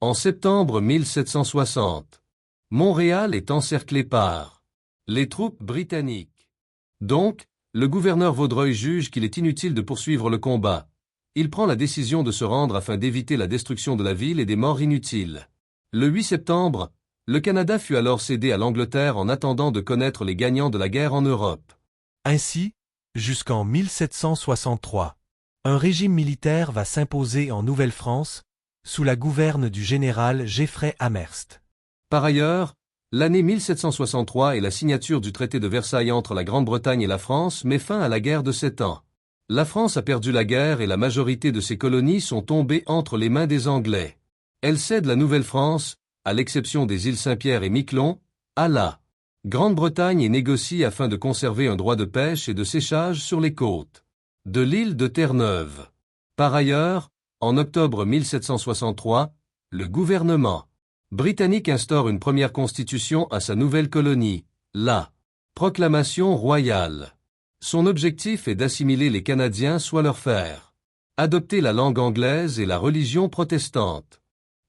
En septembre 1760, Montréal est encerclé par les troupes britanniques. Donc, le gouverneur Vaudreuil juge qu'il est inutile de poursuivre le combat. Il prend la décision de se rendre afin d'éviter la destruction de la ville et des morts inutiles. Le 8 septembre, le Canada fut alors cédé à l'Angleterre en attendant de connaître les gagnants de la guerre en Europe. Ainsi, jusqu'en 1763, un régime militaire va s'imposer en Nouvelle-France, sous la gouverne du général Geoffrey Amherst. Par ailleurs, l'année 1763 et la signature du traité de Versailles entre la Grande-Bretagne et la France met fin à la guerre de 7 ans. La France a perdu la guerre et la majorité de ses colonies sont tombées entre les mains des Anglais. Elle cède la Nouvelle-France, à l'exception des îles Saint-Pierre et Miquelon, à la Grande-Bretagne et négocie afin de conserver un droit de pêche et de séchage sur les côtes de l'île de Terre-Neuve. Par ailleurs, en octobre 1763, le gouvernement britannique instaure une première constitution à sa nouvelle colonie, la Proclamation royale. Son objectif est d'assimiler les Canadiens, soit leur faire adopter la langue anglaise et la religion protestante.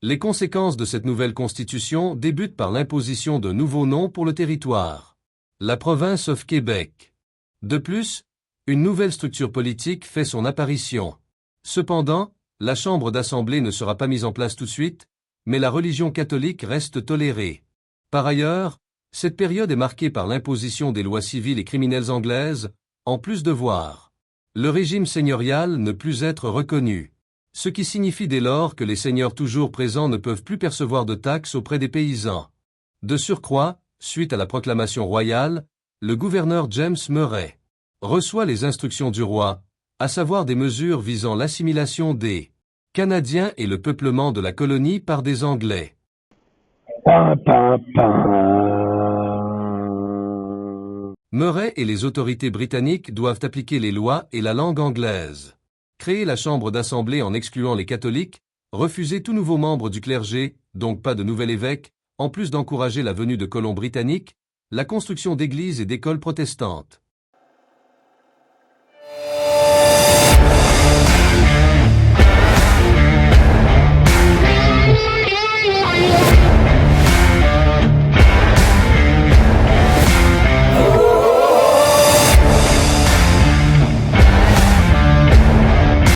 Les conséquences de cette nouvelle constitution débutent par l'imposition d'un nouveau nom pour le territoire, la province of Québec. De plus, une nouvelle structure politique fait son apparition. Cependant, la Chambre d'Assemblée ne sera pas mise en place tout de suite, mais la religion catholique reste tolérée. Par ailleurs, cette période est marquée par l'imposition des lois civiles et criminelles anglaises, en plus de voir le régime seigneurial ne plus être reconnu. Ce qui signifie dès lors que les seigneurs toujours présents ne peuvent plus percevoir de taxes auprès des paysans. De surcroît, suite à la proclamation royale, le gouverneur James Murray reçoit les instructions du roi, à savoir des mesures visant l'assimilation des Canadiens et le peuplement de la colonie par des Anglais. Murray et les autorités britanniques doivent appliquer les lois et la langue anglaise. Créer la Chambre d'Assemblée en excluant les catholiques, refuser tout nouveau membre du clergé, donc pas de nouvel évêque, en plus d'encourager la venue de colons britanniques, la construction d'églises et d'écoles protestantes.